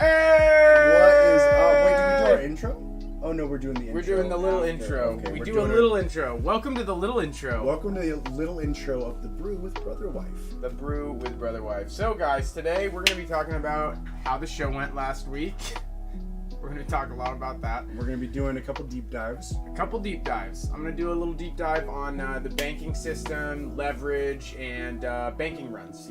Hey! What is up? Wait, did we do our intro? Oh no, we're doing the intro. We're doing the little after. intro. Okay, we we're do a doing little intro. Welcome to the little intro. Welcome to the little intro of the Brew with BrotherWife. The Brew with BrotherWife. So guys, today we're going to be talking about how the show went last week. We're going to talk a lot about that. We're going to be doing a couple deep dives. I'm going to do a little deep dive on the banking system, leverage, and banking runs.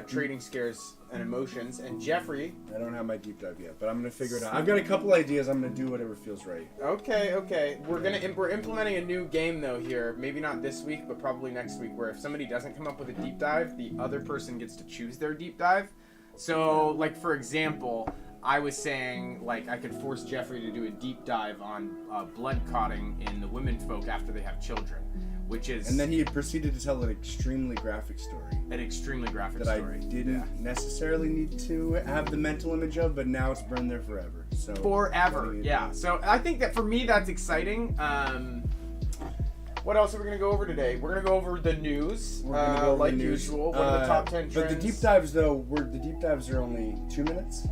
Trading scares and emotions. And Jeffrey. I don't have my deep dive yet, but I'm going to figure it out. I've got a couple ideas. I'm going to do whatever feels right. Okay. We're implementing a new game though here. Maybe not this week, but probably next week. Where if somebody doesn't come up with a deep dive, the other person gets to choose their deep dive. So, like for example, I was saying, like, I could force Jeffrey to do a deep dive on blood clotting in the women folk after they have children, which is... And then he proceeded to tell an extremely graphic story. An extremely graphic that story. I didn't necessarily need to have the mental image of, but now it's burned there forever. So forever, yeah. So I think that for me, that's exciting. What else are we going to go over today? We're going to go over the news, like usual. What are the top 10 trends? But the deep dives, though, the deep dives are only 2 minutes.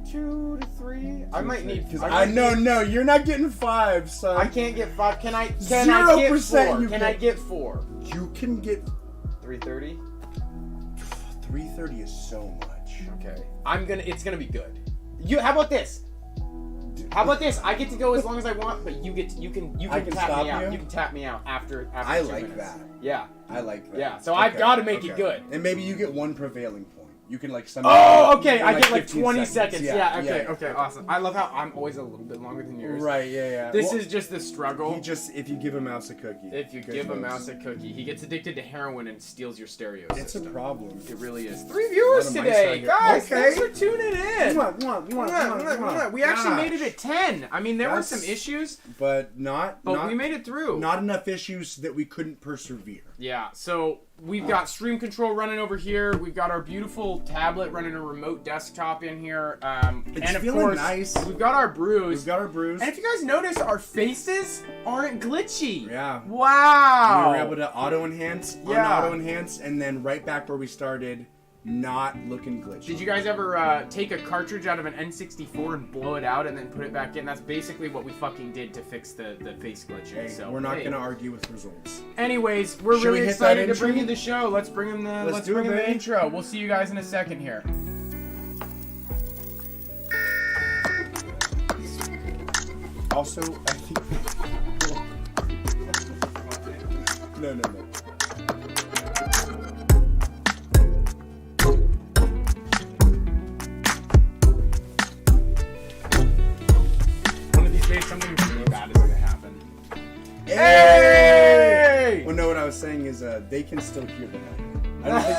2 to 3. I might need. No, you're not getting 5, son. I can't get 5. Can I? Can 0% I get 4? You can I get 4? You can get 3:30. 3:30 is so much. Okay. It's gonna be good. How about this? How about this? I get to go as long as I want, but you can tap me out. You can tap me out after I 2 like minutes. that. Yeah. I like that. Yeah. So I've got to make it good. And maybe you get one prevailing point. You can okay. I get like 15 20 seconds. Yeah. Okay. Yeah. Awesome. I love how I'm always a little bit longer than yours. Right. Yeah. This is just the struggle. If you give a mouse a cookie. If you give a mouse a cookie, he gets addicted to heroin and steals your stereo system. It's a problem. It really is. 3 viewers today, guys. Okay. Thanks for tuning in. We actually made it at 10. I mean, there were some issues, but we made it through. Not enough issues that we couldn't persevere. Yeah. So we've got stream control running over here. We've got our beautiful tablet running a remote desktop in here. It's and of feeling course, nice. we've got our brews. And if you guys notice, our faces aren't glitchy. Yeah. Wow. We were able to auto enhance, auto enhance, and then right back where we started, not looking glitchy. Did you guys ever take a cartridge out of an N64 and blow it out and then put it back in? That's basically what we fucking did to fix the face glitching. Hey, so we're not going to argue with results. Anyways, we're really excited to bring you the show. Let's bring him the intro. We'll see you guys in a second here. Also, I think... No. One of these days, something really bad is going to happen. Hey! Well, no, what I was saying is they can still hear the mic. I don't think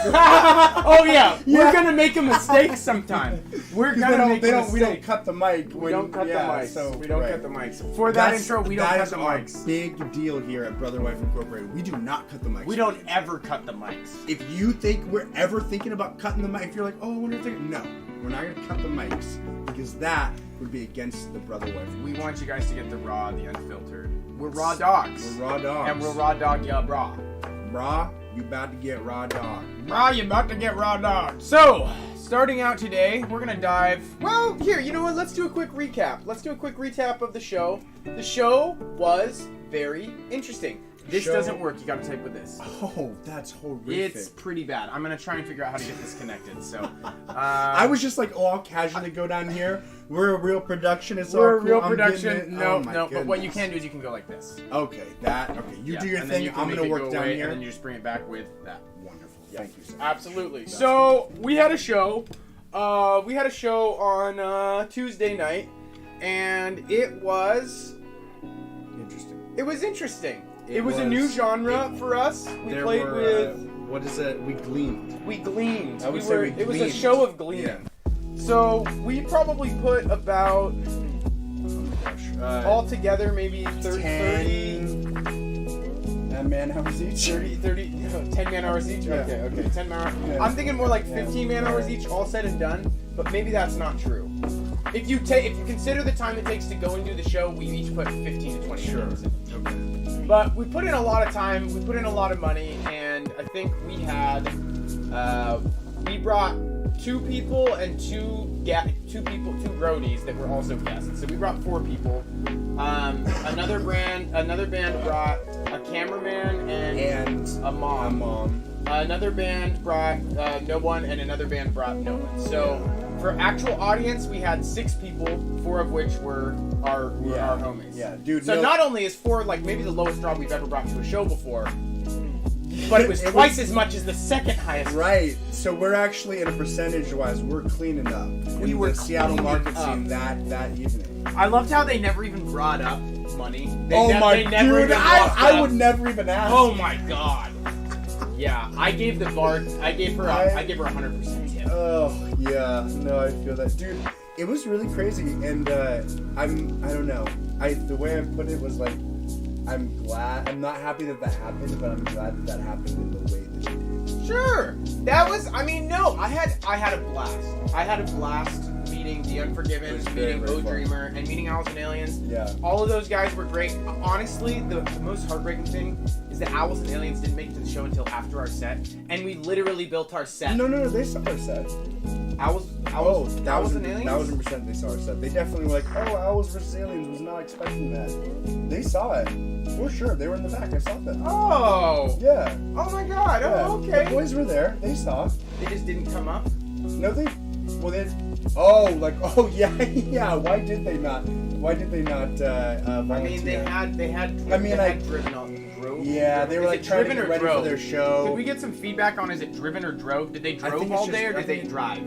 oh yeah, we're gonna make a mistake sometime. We're gonna make a mistake. We don't cut the mic. We don't cut the mics. So, we don't cut the mics. For that intro, we don't cut the mics. That is our big deal here at BrotherWife Incorporated. We do not cut the mics. We don't ever cut the mics. If you think we're ever thinking about cutting the mic, if you're like, oh, I wonder if they're... No, we're not gonna cut the mics because that would be against the BrotherWife. We want you guys to get the raw, the unfiltered. We're raw dogs. We're raw dogs. And we'll raw dog ya, raw. Raw, you about to get raw dog. Raw, you about to get raw dog. So, starting out today, we're gonna dive. Well, here, you know what? Let's do a quick recap. Let's do a quick recap of the show. The show was very interesting. This doesn't work. You gotta type with this. Oh, that's horrific. It's pretty bad. I'm gonna try and figure out how to get this connected. So, I was just like, I'll casually go down here. We're a real production. It's we're all cool. a real production. No. Goodness. But what you can do is you can go like this. Okay, you do your thing. I'm gonna work down here, and then you just bring it back with that. Wonderful. Yeah. Thank you, sir. Absolutely. So we had a show. We had a show on Tuesday night, and it was interesting. It was interesting. It was a new genre for us. We played with... what is it? We gleamed. We gleamed. I would say we gleamed. It was a show of gleaming. Yeah. So we probably put about... all together, maybe 30... 10 man hours each? 10 man hours each? Yeah. Okay. 10 man hours. Yeah. I'm thinking more like 15 man hours each, all said and done. But maybe that's not true. If you consider the time it takes to go and do the show, we each put 15 to 20 hours in. Okay. But we put in a lot of time, we put in a lot of money, and I think we had, we brought 2 people and two roadies that were also guests. So we brought 4 people. Another band brought a cameraman and a mom. Another band brought no one, and another band brought no one. So for actual audience, we had 6 people, 4 of which were our homies. Yeah, dude. So not only is 4 like maybe the lowest draw we've ever brought to a show before, but it was twice as much as the second highest. Right. So we're actually, in a percentage-wise, we're cleaning up. We were the Seattle market cleaning scene that evening. I loved how they never even brought up money. They Dude, I would never even ask. Oh my god. Yeah, I gave her 100% tip. Oh yeah, no, I feel that, dude. It was really crazy, and I don't know. The way I put it was like, I'm glad. I'm not happy that happened, but I'm glad that happened in the way that it did. Sure, that was. I mean, no, I had a blast. I had a blast meeting The Unforgiven, meeting O Dreamer, and meeting Owls and Aliens. Yeah. All of those guys were great. Honestly, the most heartbreaking thing is that Owls and Aliens didn't make it to the show until after our set, and we literally built our set. No, they saw our set. Owls and Aliens? 1,000% they saw our set. They definitely were like, oh, Owls versus Aliens, was not expecting that. They saw it. For sure, they were in the back. I saw them. Oh! Yeah. Oh my god, Yeah. oh, okay. The boys were there. They saw. They just didn't come up? No, yeah. Why did they not volunteer? I mean, they had driven on Drove. Yeah, they were like trying to get ready for their show. Could we get some feedback on, is it driven or drove? Did they drove all day or did they drive?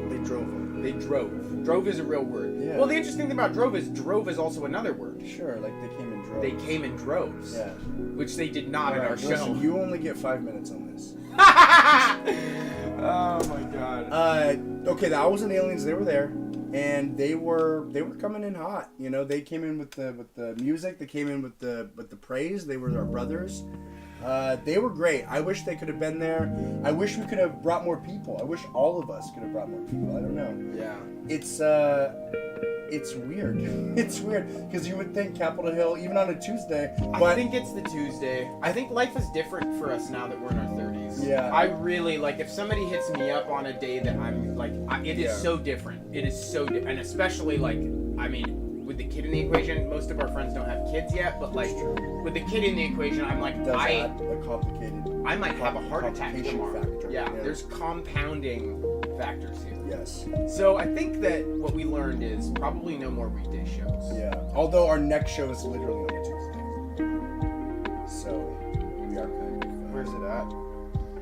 They drove. They drove. Drove is a real word. Yeah. Well, the interesting thing about drove is also another word. Sure, like they came in droves. They came in droves. Yeah. Which they did not in our show. Listen, you only get 5 minutes on this. Oh my god. Okay, the Owls and Aliens, they were there, and they were coming in hot. You know, they came in with the music. They came in with the praise. They were our brothers. They were great. I wish they could have been there. I wish we could have brought more people. I wish all of us could have brought more people. I don't know. Yeah. It's weird. It's weird because you would think Capitol Hill, even on a Tuesday. But I think it's the Tuesday. I think life is different for us now that we're in our 30s. Yeah. I really like if somebody hits me up on a day that I'm like, it is so different. It is so different, and especially like, I mean, with the kid in the equation, most of our friends don't have kids yet, but like with the kid in the equation, I'm like, I might have a heart attack tomorrow. Factor. Yeah, there's compounding factors here. Yes. So I think that what we learned is probably no more weekday shows. Yeah. Although our next show is literally on a Tuesday. So we are kind of. Where's it at?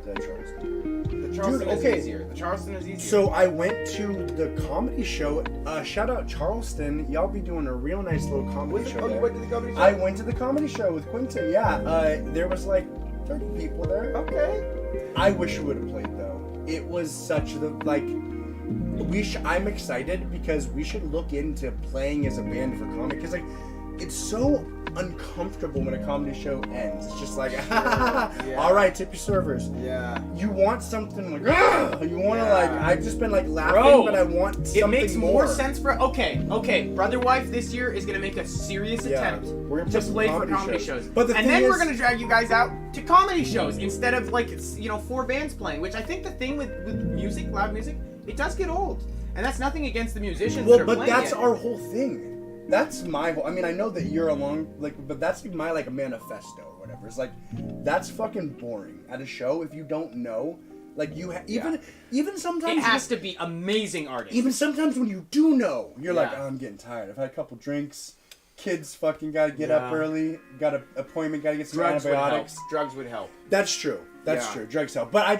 Charleston. The Charleston Dude, is easier. The Charleston is easier. So I went to the comedy show. Shout out Charleston. Y'all be doing a real nice little comedy show. Oh, you went to the comedy show? I went to the comedy show with Quentin. Yeah. There was like 30 people there. Okay. I wish we would have played though. It was such the like. I'm excited because we should look into playing as a band for comedy because like it's so uncomfortable when a comedy show ends. It's just like, all right, tip your servers. Yeah. You want something like, you want to like. I've just been like laughing, Bro, but I want something more. It makes more sense. sense for BrotherWife this year is gonna make a serious attempt to play for comedy shows. But and then we're gonna drag you guys out to comedy shows instead of like 4 bands playing. Which I think the thing with music, loud music, it does get old, and that's nothing against the musicians. Well, that are but playing that's it. our whole thing. That's my whole. I mean, I know that you're along, like, but that's my like a manifesto or whatever. It's like that's fucking boring at a show if you don't know. Like even sometimes it has to be amazing artists. Even sometimes when you do know, you're like, Yeah. oh, I'm getting tired. I've had a couple drinks. Kids fucking gotta get up early. Got an appointment. Gotta get some antibiotics. Drugs would help. That's true. That's true. Drugs help. But I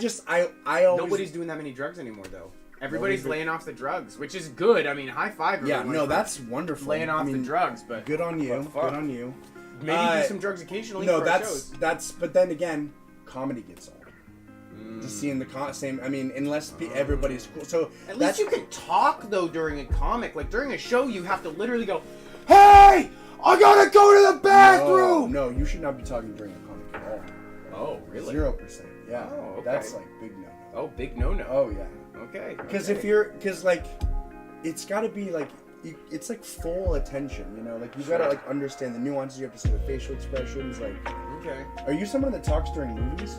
always. Nobody's doing that many drugs anymore, though. Everybody's laying off the drugs, which is good. I mean, high five. Yeah, everyone no, for that's wonderful. laying off the drugs, but good on you. Good on you. Maybe do some drugs occasionally. No, for our shows. that's. But then again, comedy gets old. Just seeing the same. I mean, unless everybody's cool. So at least you can talk though during a comic. Like during a show, you have to literally go, "Hey, I gotta go to the bathroom." No, you should not be talking during a comic at all. Oh, really? 0%. Yeah. Oh, okay. That's like big no. Oh, big no. Oh yeah. Okay. Because like, it's got to be like, it's like full attention, you know? Like you got to like understand the nuances. You have to see the facial expressions. Like, okay. Are you someone that talks during movies?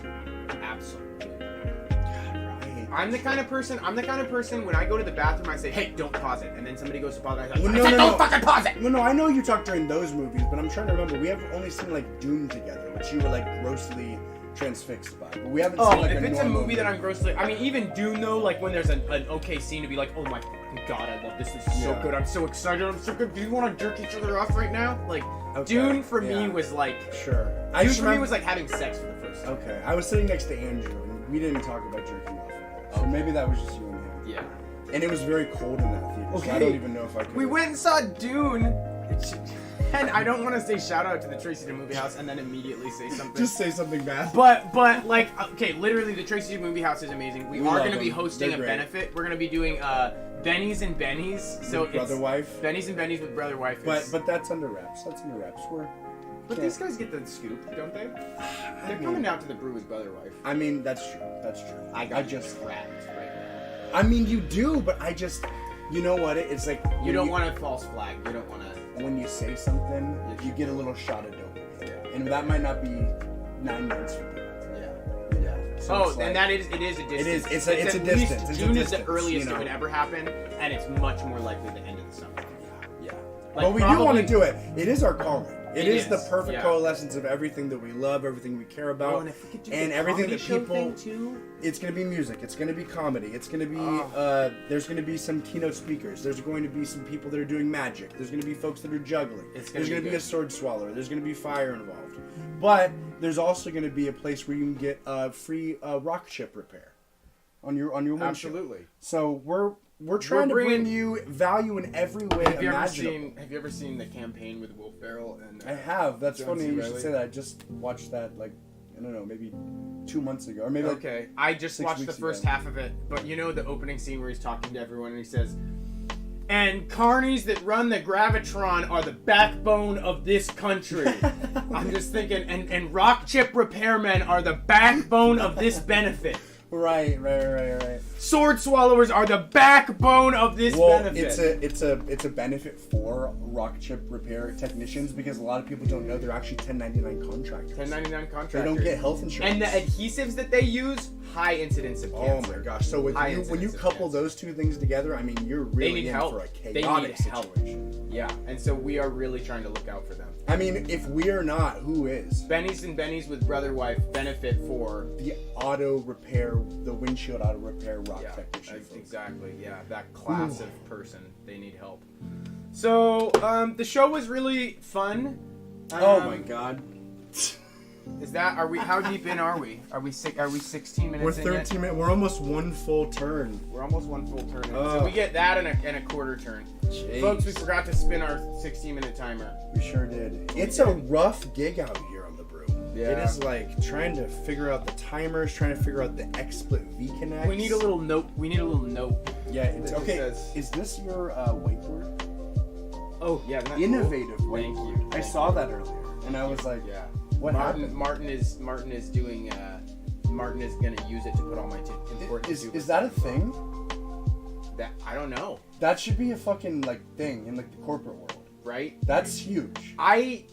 Absolutely. God, right. I'm the kind of person when I go to the bathroom, I say, hey, don't pause it. And then somebody goes to pause it, I Well, say, don't fucking pause it! No, I know you talk during those movies, but I'm trying to remember. We have only seen, like, Dune together, which you were, like, grossly transfixed by. But we haven't seen, like, if it's a movie that I'm grossly... I mean, even Dune, though, like, when there's an okay scene to be like, oh my god, I love this. This is so good. I'm so excited. I'm so good. Do you want to jerk each other off right now? Like, Dune, for me, was like... Sure. Dune, for me, was like having sex for the first time. Okay. I was sitting next to Andrew, and we didn't talk about jerking off. So maybe that was just you and him. Yeah. And it was very cold in that theater, so I don't even know if I could... We went and saw Dune... And I don't want to say shout out to the Tracy Movie House and then immediately say something. Just say something bad. But like, okay, literally the Tracy Movie House is amazing. We are going to be hosting a benefit. We're going to be doing Bennies and Bennies. So it's BrotherWife. Bennies and Bennies with BrotherWife. But that's under wraps. That's under wraps. But these guys get the scoop, don't they? They're coming out to the Brew with BrotherWife. I mean, that's true. That's true. I just trapped right now. I mean, you do, but I just, you know what? It's like you don't want a false flag. You don't want to. When you say something, you get a little shot of dopamine, and that might not be 9 months from now. Yeah. So and that is it is a distance. It is. It's a distance. June is the earliest it would ever happen, and it's much more likely the end of the summer. Yeah. Like, but we do want to do it. It is our calling. It is the perfect coalescence of everything that we love, everything we care about, and if we could do and the everything that show people. Thing too? It's going to be music. It's going to be comedy. It's going to be. There's going to be some keynote speakers. There's going to be some people that are doing magic. There's going to be folks that are juggling. There's going to be a sword swallower. There's going to be fire involved. But there's also going to be a place where you can get free rock chip repair on your windshield. Absolutely. So we're trying to bring you value in every way imaginable. Have you ever seen the campaign with Will Ferrell and? I have. That's John funny C. you Reilly? should say that. I just watched that like I don't know, maybe 2 months ago, or maybe Okay, I just watched the first half of it, but you know the opening scene where he's talking to everyone and he says, "And carnies that run the gravitron are the backbone of this country." I'm just thinking, and rock chip repairmen are the backbone of this benefit. Right. Sword swallowers are the backbone of this benefit. It's a benefit for rock chip repair technicians because a lot of people don't know they're actually 1099 contractors. 1099 contractors. They don't get health insurance. And the adhesives that they use, high incidence of cancer. Oh my gosh! So when you couple those two things together, I mean, you're really in for a chaotic situation. Yeah, and so we are really trying to look out for them. I mean, if we are not, who is? Bennies and Bennies with BrotherWife benefit for the windshield auto repair rock technician. Exactly. Yeah, that class of person. They need help. So the show was really fun. Oh my god. How deep in are we? Are we 16 minutes? We're 13 minutes. We're almost one full turn. We're almost one full turn. So we get that and a quarter turn. Jeez. Folks, we forgot to spin our 16-minute timer. We sure did. It's a rough gig out here on the Brew. Yeah. It is like trying to figure out the timers, trying to figure out the XSplit V-connects. We need a little note. Yeah, it's okay. Is this your whiteboard? Oh, yeah. Innovative cool? whiteboard. Thank you. I saw that earlier, and I was like, yeah. What happened? Martin is doing. Martin is gonna use it to put all my important. Is that a thing? That I don't know. That should be a fucking like thing in like the corporate world, right? That's huge.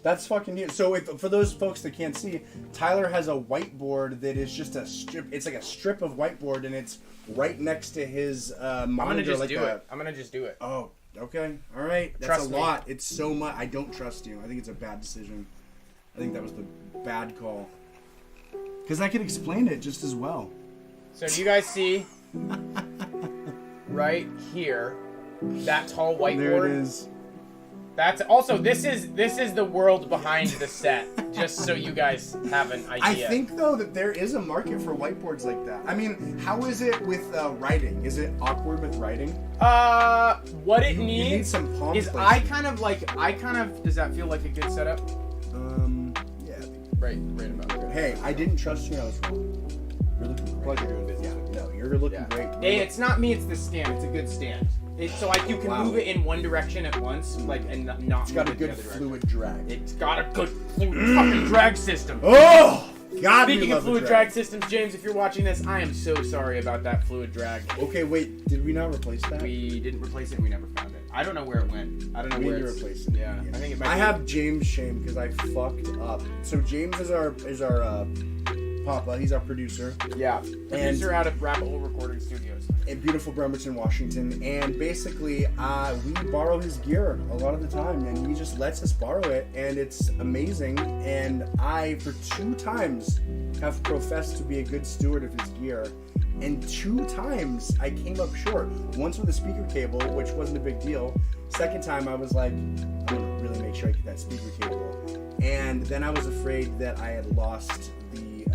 That's fucking huge. So for those folks that can't see, Tyler has a whiteboard that is just a strip. It's like a strip of whiteboard, and it's right next to his monitor. I'm gonna just do it. Oh, okay, all right. That's trust a lot. It's so much. I don't trust you. I think it's a bad decision. I think that was the bad call. Because I could explain it just as well. So do you guys see right here that tall whiteboard? There it is. That's also this is the world behind the set. Just so you guys have an idea. I think though that there is a market for whiteboards like that. I mean, how is it with writing? Is it awkward with writing? What it needs some palm is placement. I kind of does that feel like a good setup? Yeah. Right about there. Hey, I didn't trust you. I was wrong. You're looking great. Like you're doing business. Yeah. No, you're looking great. Hey, it's not me. It's the stand. It's a good stand. So like you can move it in one direction at once, like and not. It's got a move it good the other fluid direction. drag. It's got a good fluid fucking drag system. Oh God! Speaking of fluid drag systems, James, if you're watching this, I am so sorry about that fluid drag. Okay, wait. Did we not replace that? We didn't replace it. And we never found it. I don't know where it went. I don't know where it's replaced it. Yeah, I think it might. I have James' shame because I fucked up. So James is our Papa. He's our producer. Yeah, producer out of Rabbit Hole Recording Studios in beautiful Bremerton, Washington. And basically, we borrow his gear a lot of the time, and he just lets us borrow it, and it's amazing. And I, for 2 times, have professed to be a good steward of his gear. And 2 times I came up short. Once with a speaker cable, which wasn't a big deal. Second time I was like, I'm gonna really make sure I get that speaker cable. And then I was afraid that I had lost the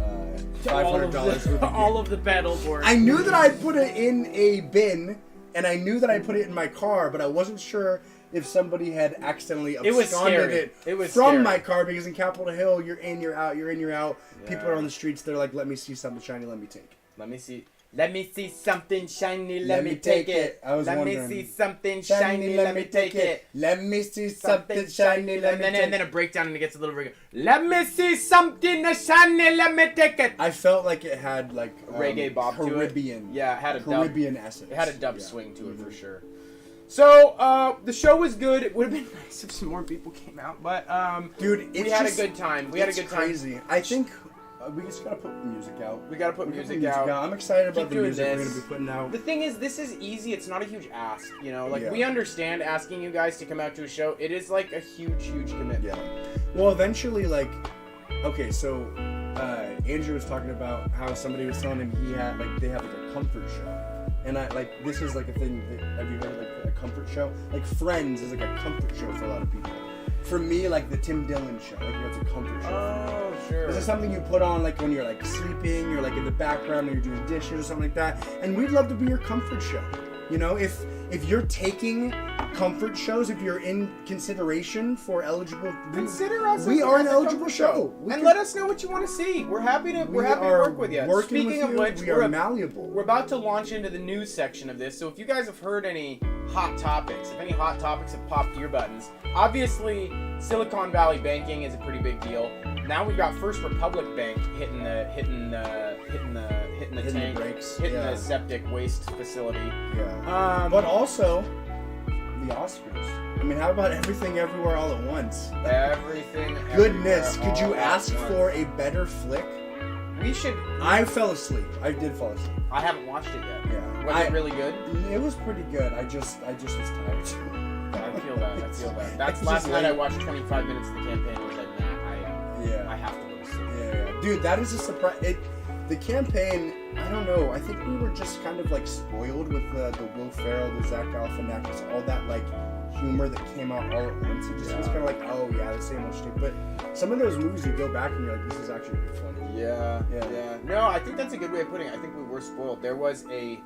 $500 worth of all of the pedal boards. I knew that I put it in a bin, and I knew that I put it in my car, but I wasn't sure if somebody had accidentally absconded it from scary. my car, because in Capitol Hill, you're in, you're out, you're in, you're out. Yeah. People are on the streets, they're like, let me see something shiny, let me take. Let me see. Let me see something shiny, let me take it. I was let wondering. me see something shiny, let me take it. Let me see something shiny, let me take it. And then a breakdown and it gets a little reggae. Let me see something shiny, let me take it. I felt like it had like reggae bob Caribbean. to it. Yeah, it had a Caribbean essence. It had a dub swing to it for sure. So, the show was good. It would have been nice if some more people came out, but dude, we had a good time. We had a good time. Crazy. I think we just gotta put music out. We gotta put music out. I'm excited about the doing music this. we're gonna be putting out. The thing is, this is easy. It's not a huge ask, you know. Like, Yeah. we understand asking you guys to come out to a show. It is like a huge, huge commitment. Yeah. Well, eventually, like, okay, so Andrew was talking about how somebody was telling him he had they have like a comfort show, and I like this is like a thing. Have you heard of like a comfort show? Like Friends is like a comfort show for a lot of people. For me, like the Tim Dillon show, like that's a comfort show. Oh, sure. This is something you put on like when you're like sleeping, you're like in the background, or you're doing dishes or something like that. And we'd love to be your comfort show. You know, if you're taking comfort shows, if you're in consideration for eligible, Consider us. we as are an a eligible comfort show. And let us know what you want to see. We're happy to work with you. Speaking of which, we are malleable. We're about to launch into the news section of this. So if you guys have heard any hot topics, if any hot topics have popped to your buttons, obviously Silicon Valley banking is a pretty big deal. Now we've got First Republic Bank hitting the tank, brakes, hitting the septic waste facility. Yeah. But also the Oscars. I mean, how about Everything Everywhere All at Once? Everything. Goodness, Everywhere, could you all at ask once. for a better flick? We should. I fell asleep. I did fall asleep. I haven't watched it yet. Yeah. Was it really good? It was pretty good. I just was tired. I feel that. That's It's last just night. late. I watched 25 minutes of the campaign. I was like, nah, I have to go to sleep. Yeah. Dude, that is a surprise. The campaign, I don't know. I think we were just kind of like spoiled with the Will Ferrell, the Zach Galifianakis, all that like humor that came out all at once. It just was kind of like, oh yeah, the same old shit. But some of those movies, you go back and you're like, this is actually pretty funny. Yeah. No, I think that's a good way of putting it. I think we were spoiled. There was a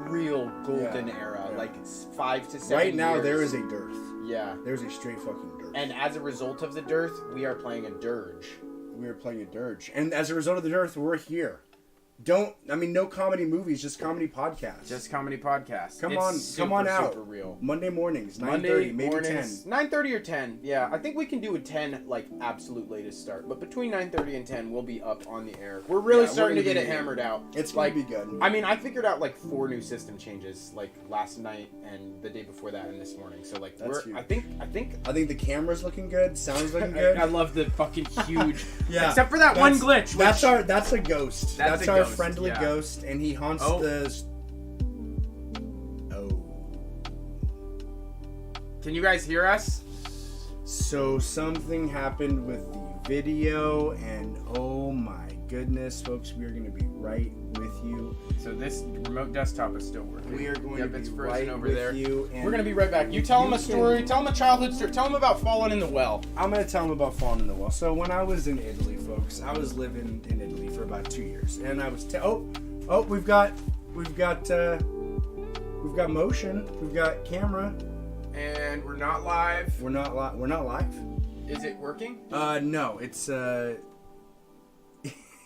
real golden era, like 5 to 7 Right now, years. there is a dearth. Yeah. There's a straight fucking dearth. And as a result of the dearth, we are playing a dirge. We are playing a dirge. And as a result of the dearth, we're here. No comedy movies, just comedy podcasts. Just comedy podcasts. Come It's on out. Super real. Monday mornings, 9:30, maybe 10. 9:30 or 10. Yeah, I think we can do a 10 like absolute latest start. But between 9:30 and 10, we'll be up on the air. We're really starting to get it hammered out. It's gonna be good. I mean, I figured out like 4 new system changes like last night and the day before that and this morning. So like That's huge. I think the camera's looking good. Sounds looking good. I love the fucking huge. Yeah. Except for that one glitch. That's a ghost. That's a our ghost, friendly yeah. ghost, and he haunts the. Oh. Can you guys hear us? So something happened with the video, and oh my goodness, folks, we are going to be right with you. So this remote desktop is still working. We are going to it's be frozen right over with there. you. And we're going to be right back. You tell them a story. Tell them a childhood story. Tell them about falling in the well. I'm going to tell them about falling in the well. So when I was in Italy, folks, I was living in Italy for about 2 years, and I was we've got motion, we've got camera, and we're not live. We're not live. Is it working? No, it's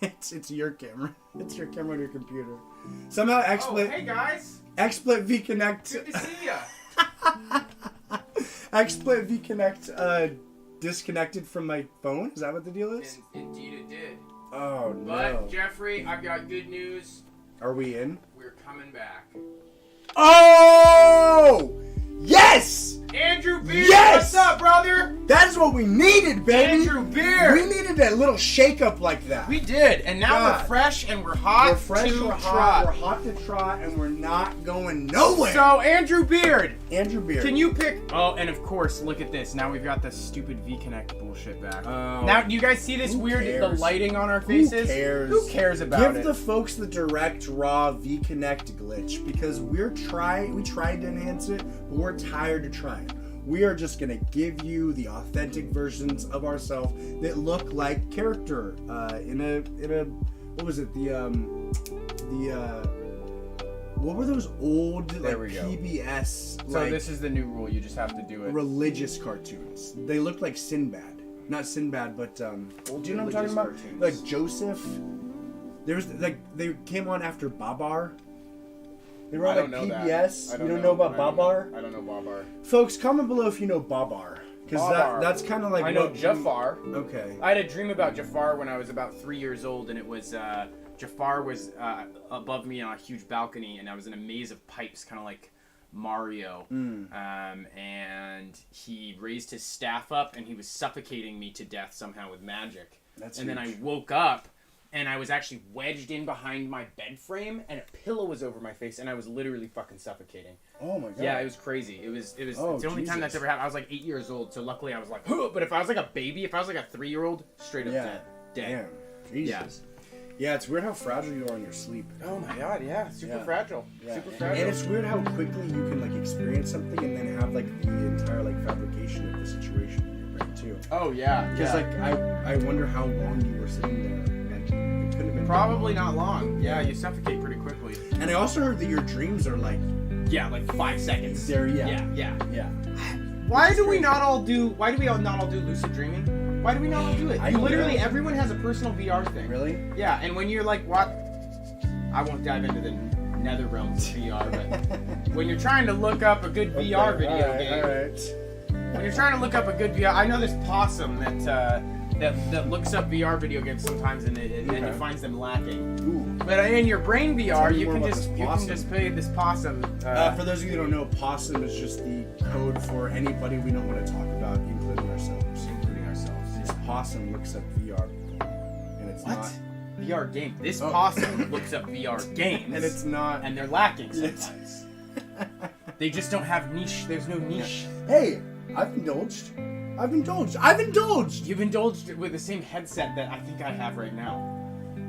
it's your camera. It's your camera on your computer. Somehow XSplit. Oh, hey guys. XSplit vConnect. Good to see ya. XSplit vConnect disconnected from my phone. Is that what the deal is? Indeed, it did. Oh no. But Jeffrey, I've got good news. Are we in? We're coming back. Oh! Yes! Andrew B, Yes! what's up, brother? That's what we needed, baby. Andrew Beard. We needed a little shake-up like that. We did, and now we're fresh and we're hot. We're fresh, to we're trot. hot, we're hot to trot, and we're not going nowhere. So Andrew Beard, Can you pick? Oh, and of course, look at this. Now we've got the stupid V-Connect bullshit back. Now, do you guys see this weird the lighting on our faces? Who cares? Who cares about it? Give the folks the direct raw V-Connect glitch because we tried to enhance it, but we're tired of trying. We are just gonna give you the authentic versions of ourselves that look like character in a what was it what were those old PBS? So this is the new rule. You just have to do it. Religious cartoons. They look like Sinbad, not Sinbad, but do you know what I'm talking about? Cartoons. Like Joseph. There was they came on after Babar. They were on PBS. You don't know about Babar? I don't know Babar. Folks, comment below if you know Babar. Because that's kind of like... I know Jafar. Okay. I had a dream about Jafar when I was about 3 years old, and it was... Jafar was above me on a huge balcony, and I was in a maze of pipes, kind of like Mario. And he raised his staff up, and he was suffocating me to death somehow with magic. Then I woke up, and I was actually wedged in behind my bed frame, and a pillow was over my face, and I was literally fucking suffocating. Oh my god. Yeah, it was crazy. It's the only time that's ever happened. I was like 8 years old, so luckily I was like, huh! But if I was like a baby, if I was like a 3-year-old, straight up dead. Damn. Jesus. Yeah, it's weird how fragile you are in your sleep. Oh my god, yeah. Super fragile. Yeah. Super fragile. And it's weird how quickly you can like experience something and then have like the entire like fabrication of the situation in your brain too. Oh yeah. Because like I wonder how long you were sitting there. It couldn't have been probably not long. Yeah, you suffocate pretty quickly. And I also heard that your dreams are like... Yeah, like 5 seconds. Yeah. Why do we not all do lucid dreaming? Why do we not all do it? Everyone has a personal VR thing. Really? Yeah, and when you're like, what? I won't dive into the nether realms of VR, but when you're trying to look up a good VR video game. Alright. When you're trying to look up a good VR... I know this possum that looks up VR video games sometimes and it finds them lacking. Ooh. But in your brain VR, you can just play this possum. For those of you who don't know, possum is just the code for anybody we don't want to talk about, including ourselves. This possum looks up VR, and it's not VR game. This possum looks up VR games, and it's not, and they're lacking sometimes. They just don't have niche. There's no niche. Hey, I've indulged. You've indulged with the same headset that I think I have right now.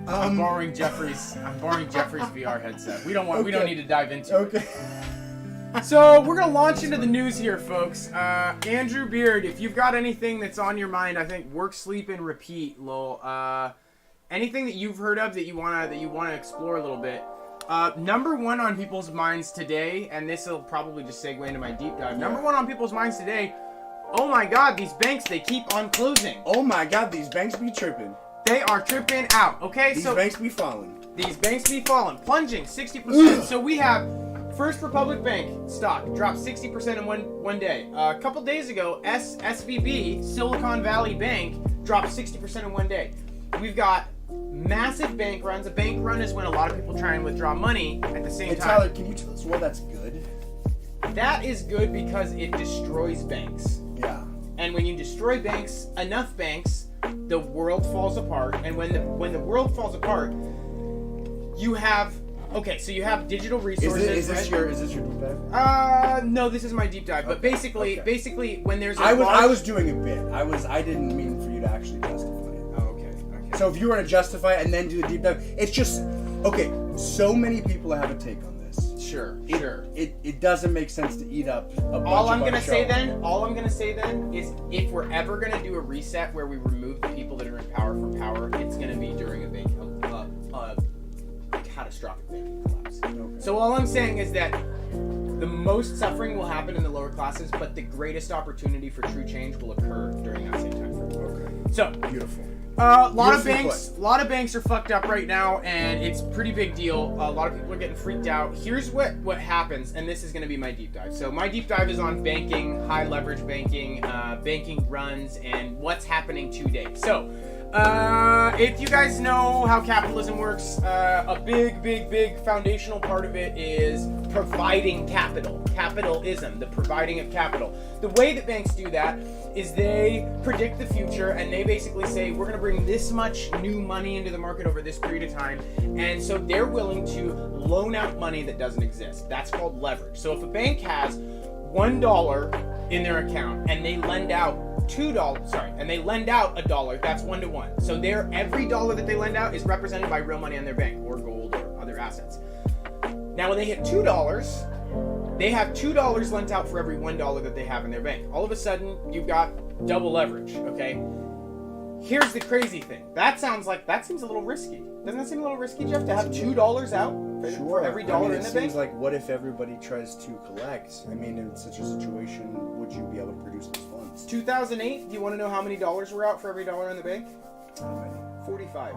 I'm borrowing Jeffrey's VR headset. We don't need to dive into it. Okay. So we're gonna launch into the news here, folks. Andrew Beard, if you've got anything that's on your mind, I think work, sleep, and repeat, lol. Anything that you've heard of that you wanna explore a little bit. Number one on people's minds today, and this will probably just segue into my deep dive. Number one on people's minds today. Oh my God, these banks, they keep on closing. Oh my God, these banks be tripping. They are tripping out. Okay, these banks be falling. These banks be falling, plunging 60%. So we have First Republic Bank stock dropped 60% in one day. A couple days ago, SVB, Silicon Valley Bank, dropped 60% in one day. We've got massive bank runs. A bank run is when a lot of people try and withdraw money at the same time. Tyler, can you tell us why that's good? That is good because it destroys banks. Yeah. And when you destroy banks, enough banks, the world falls apart. And when the world falls apart, you have you have digital resources. Is this your deep dive? No, this is my deep dive. But basically, when there's I was doing a bit. I didn't mean for you to actually justify it. Oh, okay. So if you were to justify it and then do the deep dive, it's just so many people have a take on this. Sure. It doesn't make sense to eat up a bunch all I'm gonna say then is if we're ever gonna do a reset where we remove the people that are in power from power, it's gonna be during a bank catastrophic banking collapse. Okay. So all I'm saying is that the most suffering will happen in the lower classes, but the greatest opportunity for true change will occur during that same time frame. Okay. So beautiful. A lot of banks are fucked up right now, and it's a pretty big deal. A lot of people are getting freaked out. Here's what happens, and this is going to be my deep dive. So my deep dive is on banking, high leverage banking, banking runs, and what's happening today. So If you guys know how capitalism works, a big foundational part of it is providing capital. Capitalism, the providing of capital. The way that banks do that is they predict the future and they basically say, we're going to bring this much new money into the market over this period of time. And so they're willing to loan out money that doesn't exist. That's called leverage. So if a bank has $1 in their account and they lend out and they lend out $1, that's 1-to-1. So every dollar that they lend out is represented by real money on their bank or gold or other assets. Now when they hit $2, they have $2 lent out for every $1 that they have in their bank. All of a sudden, you've got double leverage, okay? Here's the crazy thing. That seems a little risky. Doesn't that seem a little risky, Jeff, to have $2 out for every dollar in the bank? It seems like, what if everybody tries to collect? I mean, in such a situation, would you be able to produce those funds? 2008, do you want to know how many dollars were out for every dollar in the bank? How many? 45.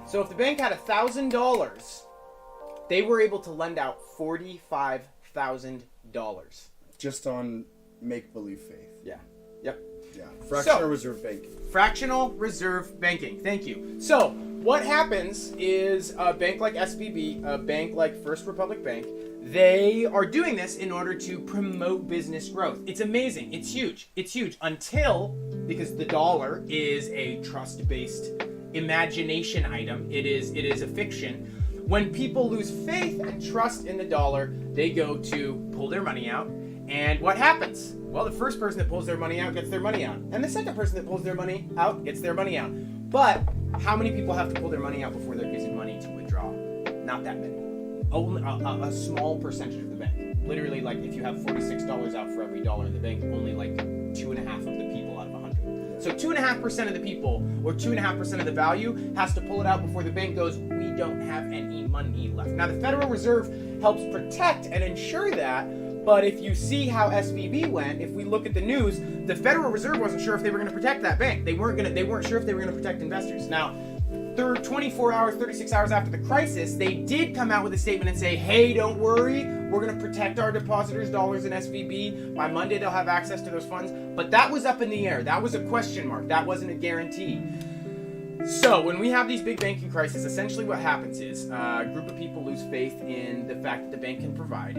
So if the bank had $1,000, they were able to lend out $45,000. Just on make-believe faith. Yeah. Yep. Yeah. Fractional reserve banking. Fractional reserve banking. Thank you. So what happens is a bank like SVB, a bank like First Republic Bank, they are doing this in order to promote business growth. It's amazing. It's huge. It's huge because the dollar is a trust-based imagination item. It is a fiction. When people lose faith and trust in the dollar, they go to pull their money out. And what happens? Well, the first person that pulls their money out gets their money out. And the second person that pulls their money out gets their money out. But how many people have to pull their money out before there isn't money to withdraw? Not that many. Only a small percentage of the bank. Literally, like if you have $46 out for every dollar in the bank, only like 2.5 of the people out of 100. So 2.5% of the people, or 2.5% of the value, has to pull it out before the bank goes, we don't have any money left. Now the Federal Reserve helps protect and ensure that, but if you see how SVB went, if we look at the news, the Federal Reserve wasn't sure if they were going to protect that bank. They weren't sure if they were going to protect investors. Now, 24 hours, 36 hours after the crisis, they did come out with a statement and say, hey, don't worry, we're going to protect our depositors' dollars in SVB. By Monday, they'll have access to those funds. But that was up in the air. That was a question mark. That wasn't a guarantee. So when we have these big banking crises, essentially what happens is a group of people lose faith in the fact that the bank can provide.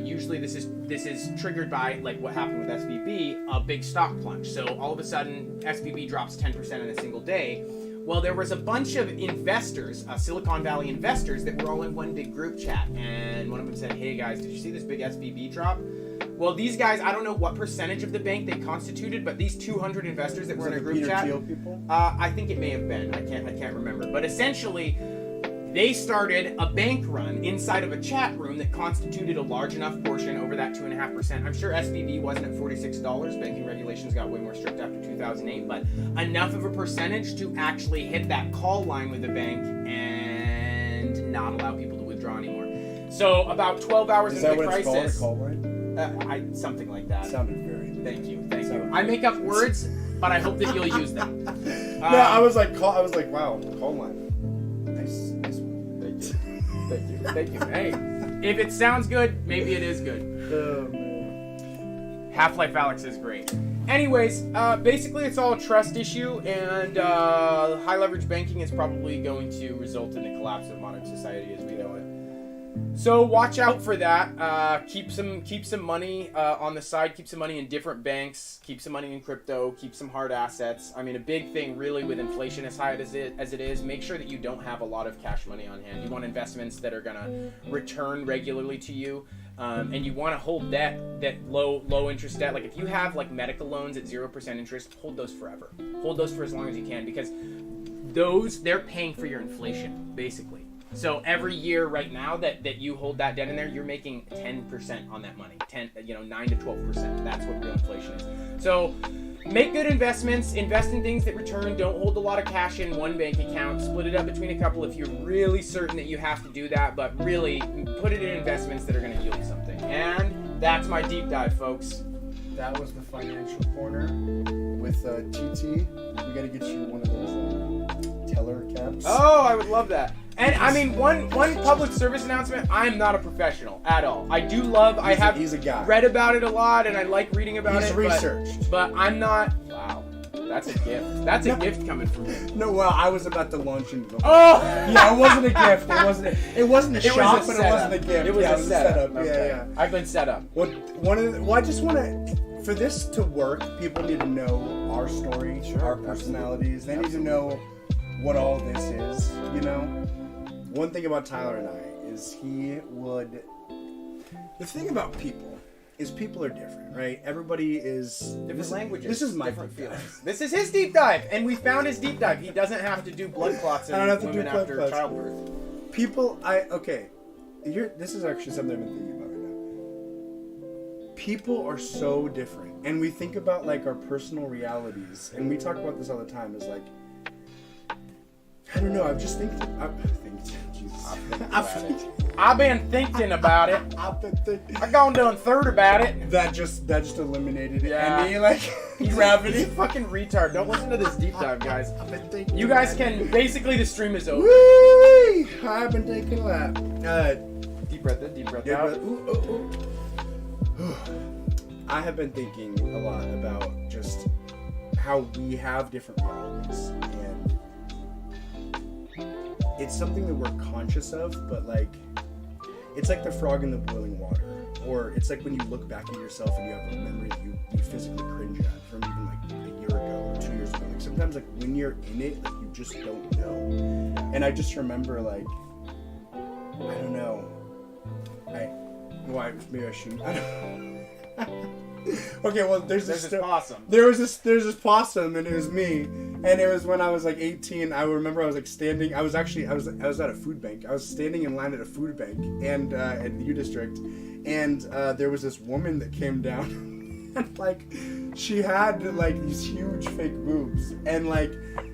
Usually this is triggered by, like what happened with SVB, a big stock plunge. So all of a sudden, SVB drops 10% in a single day. Well, there was a bunch of investors, Silicon Valley investors, that were all in one big group chat. And one of them said, hey guys, did you see this big SVB drop? Well, these guys, I don't know what percentage of the bank they constituted, but these 200 investors that were in a group chat, people? I think it may have been. I can't remember. But essentially, they started a bank run inside of a chat room that constituted a large enough portion over that 2.5%. I'm sure SVB wasn't at $46. Banking regulations got way more strict after 2008, but enough of a percentage to actually hit that call line with the bank and not allow people to withdraw anymore. So about 12 hours into the crisis. Is that what it's called, a call line? Something like that. Sounded very. Thank you. I make up words, but I hope that you'll use them. No, I was like, wow, call line. Nice one. Thank you. Hey, if it sounds good, maybe it is good. Oh, man. Half-Life Alex is great. Anyways, basically it's all a trust issue, and high leverage banking is probably going to result in the collapse of modern society as we know it. So watch out for that. Keep some money on the side. Keep some money in different banks. Keep some money in crypto. Keep some hard assets. I mean, a big thing really with inflation as high as it is, make sure that you don't have a lot of cash money on hand. You want investments that are gonna return regularly to you, and you want to hold debt, that low interest debt. Like if you have like medical loans at 0% interest, hold those forever. Hold those for as long as you can, because they're paying for your inflation basically. So every year right now that you hold that debt in there, you're making 10% on that money. 9 to 12%. That's what real inflation is. So make good investments, invest in things that return. Don't hold a lot of cash in one bank account. Split it up between a couple if you're really certain that you have to do that, but really put it in investments that are going to yield something. And that's my deep dive, folks. That was the financial corner with TT. We got to get you one of those teller caps. Oh, I would love that. And I mean, one public service announcement, I'm not a professional at all. I do love, he's a guy. Read about it a lot and I like reading about it. He's researched. But I'm not, wow, That's a gift. That's a gift coming from him. No, well, I was about to launch into the. Oh! Yeah, it wasn't a gift. It wasn't a shop, but it wasn't a gift. It was a setup. Okay. Yeah. I've been set up. Well, I just want to, for this to work, people need to know our story, our personalities. They need to know what all this is, you know? One thing about Tyler and I is the thing about people is people are different, right? Everybody is... Different languages. This is my different deep dive. feelings. This is his deep dive, and we found his deep dive. He doesn't have to do blood clots in women after childbirth. People, this is actually something I've been thinking about right now. People are so different, and we think about like our personal realities, and we talk about this all the time. Is like, I don't know. I've been thinking about it. I gone done third about it. That just eliminated Yeah. any like gravity. He's a fucking retard. Don't listen to this deep dive, guys. You guys can basically the stream is over. Woo-wee! I've been taking a lap. Deep breath in, deep breath Yeah, out. but, ooh. I have been thinking a lot about just how we have different realities, and it's something that we're conscious of, but like, it's like the frog in the boiling water, or it's like when you look back at yourself and you have a memory that you physically cringe at from even like a year ago or 2 years ago. Like sometimes like when you're in it, like you just don't know. And I just remember like, I don't know. Maybe I shouldn't. I don't Okay, well, there's this possum. There's this possum, and it was me. And it was when I was like 18. I remember I was like standing. I was at a food bank. I was standing in line at a food bank and at the U District, and there was this woman that came down, and like she had like these huge fake boobs, and like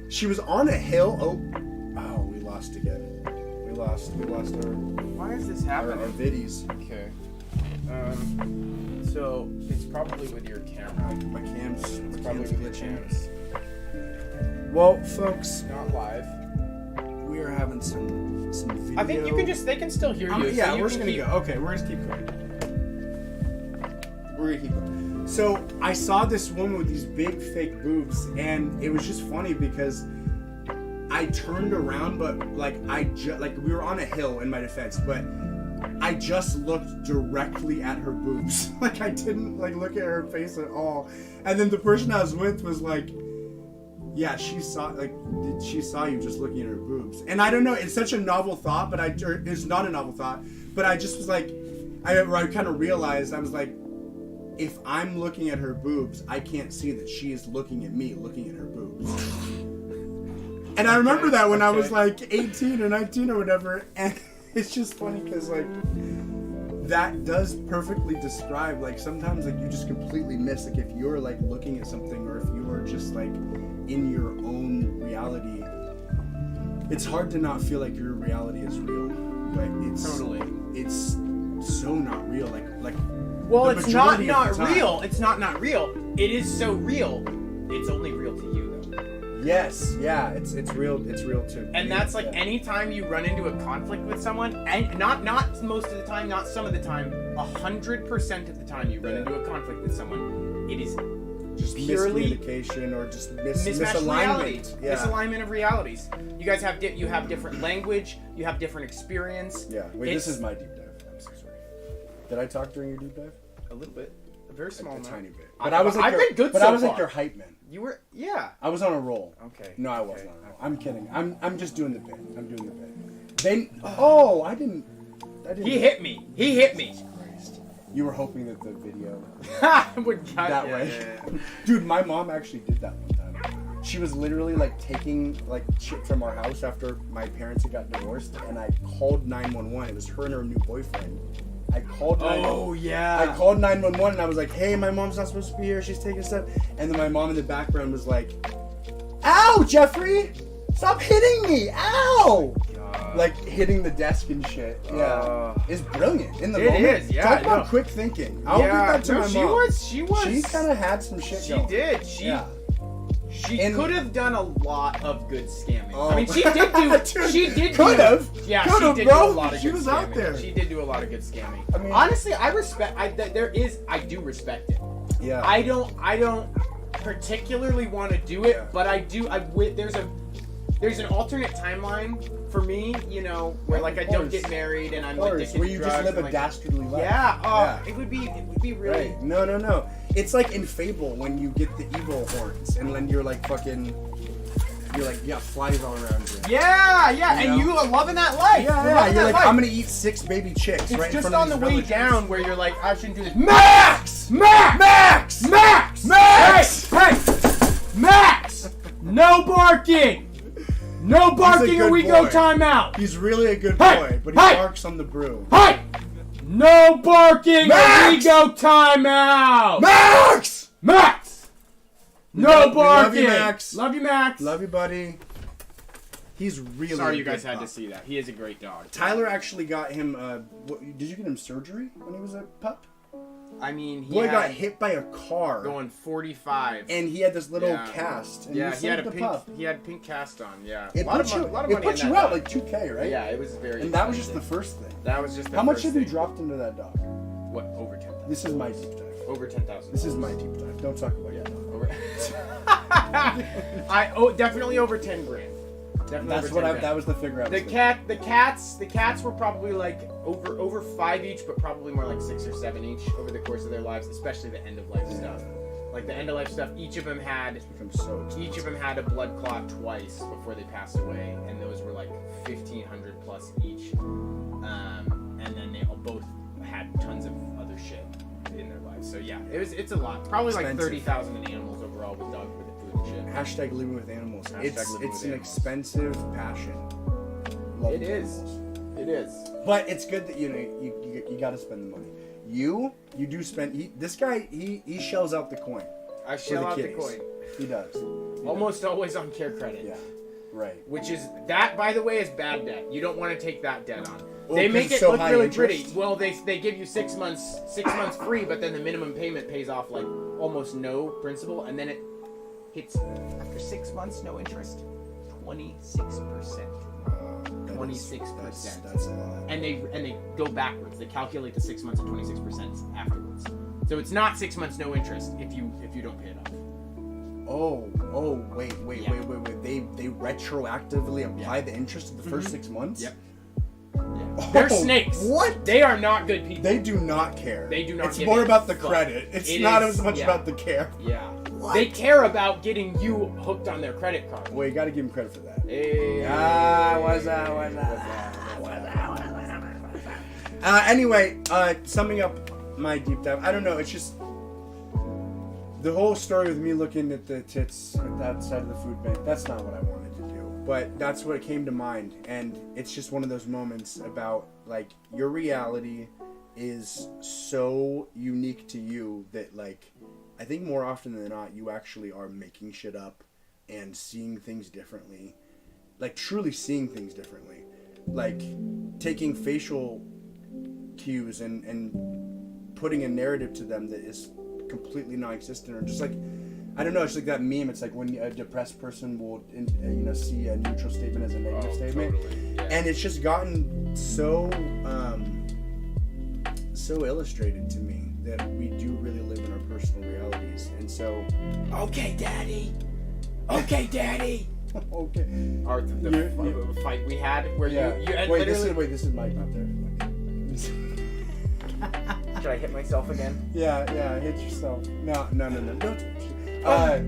she was on a hill. Oh, we lost again. We lost our. Why is this happening? Our viddies. Okay. So it's probably with your camera. My cam's. It's probably with your cams. Well, folks, Not live. we are having some video. I think you can just. They can still hear you. Yeah, so you we're can just gonna keep- go. Okay, we're just keep going. We're gonna keep going. So I saw this woman with these big fake boobs, and it was just funny because I turned around, but like we were on a hill in my defense, but I just looked directly at her boobs. Like I didn't like look at her face at all. And then the person I was with was like, yeah, she saw you just looking at her boobs. And I don't know, it's such a novel thought, but it's not a novel thought, but I just was like, I kind of realized, I was like, if I'm looking at her boobs, I can't see that she is looking at me, looking at her boobs. And I remember that when I was like 18 or 19 or whatever, and it's just funny because like that does perfectly describe like sometimes like you just completely miss like if you're like looking at something or if you are just like in your own reality, it's hard to not feel like your reality is real, but it's so not real, like Well, it's not time. real. It's not real. It is so real. It's only real to you, though. Yes, yeah, it's real. It's real too. And that's like anytime you run into a conflict with someone, and not most of the time, not some of the time, 100% of the time you run into a conflict with someone, it is just purely miscommunication or just misalignment. Yeah. Misalignment of realities. You guys have different language. You have different experience. Yeah. Wait, this is my deep dive. I'm so sorry. Did I talk during your deep dive? A little bit, a very small, a tiny bit. But I was like, I've been good but so I was far. like your hype man. You were, yeah. I was on a roll. Okay. No, I wasn't on a roll. I'm kidding. I'm just doing the bit. I'm doing the bit. I didn't. He hit me. Jesus Christ. You were hoping that the video would cut that way. Yeah. Dude, my mom actually did that one time. She was literally like taking like shit from our house after my parents had got divorced, and I called 911. It was her and her new boyfriend. I called 911 and I was like, hey, my mom's not supposed to be here. She's taking stuff. And then my mom in the background was like, ow, Jeffrey! Stop hitting me! Ow! Like hitting the desk and shit. Yeah. It's brilliant in the moment. It is, yeah. Talk about quick thinking. I'll give that to my mom. She was. She kind of had some shit going. She did. She could have done a lot of good scamming. I mean, she did do. Dude, she did. Could've. Yeah, Could've, she did bro. do a lot of She good was scamming. out there. She did do a lot of good scamming. I mean, honestly, I respect. I do respect it. Yeah. I don't. particularly want to do it, but there's an alternate timeline for me, you know, where like I don't get married and I'm addicted to drugs. Where you just live a dastardly life. Yeah, it would be really. Right. No. It's like in Fable when you get the evil horns and then you're like fucking. You're like, yeah, flies all around you. Yeah, and you are loving that life. Yeah. You're like, I'm gonna eat 6 baby chicks right in front of these villagers. It's just on the way down where you're like, I shouldn't do this. Max! Hey! Max! No barking! No barking or we go timeout! He's really a good boy, but he barks on the brew. Hey! No barking or we go timeout! Max! No barking! Love you, Max. Love you, Max. Love you, buddy. He's really Sorry you guys had to see that. He is a great dog. Tyler actually got him, did you get him surgery when he was a pup? I mean, he got hit by a car. Going 45. And he had this little cast. And he had he had pink cast on, It put you out like $2K, right? Yeah, it was very And that was just the first thing. That was just the How much have you dropped into that dog? What, over 10,000? This is my deep dive. Over 10,000. This is my deep dive. Don't talk about your dog. Definitely over 10 grand. That was the figure out. The cats were probably like over 5 each, but probably more like 6 or 7 each over the course of their lives, especially the end of life stuff. Like the end of life stuff, each of them had a blood clot twice before they passed away, and those were like 1,500 plus each. And then they both had tons of other shit in their lives. So yeah, it's a lot. Probably like 30,000 in animals overall with dog food and shit. Hashtag living with animals. It's an expensive passion. It is. But it's good that you got to spend the money. You do spend. This guy he shells out the coin. I shell out the coin. He does. Almost always on care credit. Yeah. Right. Which is that, by the way, is bad debt. You don't want to take that debt on. They make it look really pretty. Well, they give you 6 months free, but then the minimum payment pays off like almost no principal, and then it hits after 6 months no interest, 26%. 26%. That's a lot. And they go backwards. They calculate the 6 months at 26% afterwards. So it's not 6 months no interest if you don't pay it off. Wait. They retroactively apply the interest of the first 6 months? Yep. Yeah. They're snakes. What? They are not good people. They do not care. They do not It's more about the credit. It's not as much about the care. Yeah. What? They care about getting you hooked on their credit card. Well, you got to give them credit for that. Hey. What's that? Anyway, summing up my deep dive. I don't know. It's just the whole story with me looking at the tits outside of the food bank. That's not what I wanted to do. But that's what came to mind. And it's just one of those moments about, like, your reality is so unique to you that, like, I think more often than not, you actually are making shit up and seeing things differently. Like, truly seeing things differently. Like, taking facial cues and putting a narrative to them that is completely non-existent, or just like, I don't know, it's like that meme. It's like when a depressed person will see a neutral statement as a negative statement. Totally. Yeah. And it's just gotten so illustrated to me that we do really live in our personal realities. And so, okay daddy Okay. The fight we had where you wait, this is Mike, not there. Should I hit myself again? Yeah, hit yourself. No. Don't.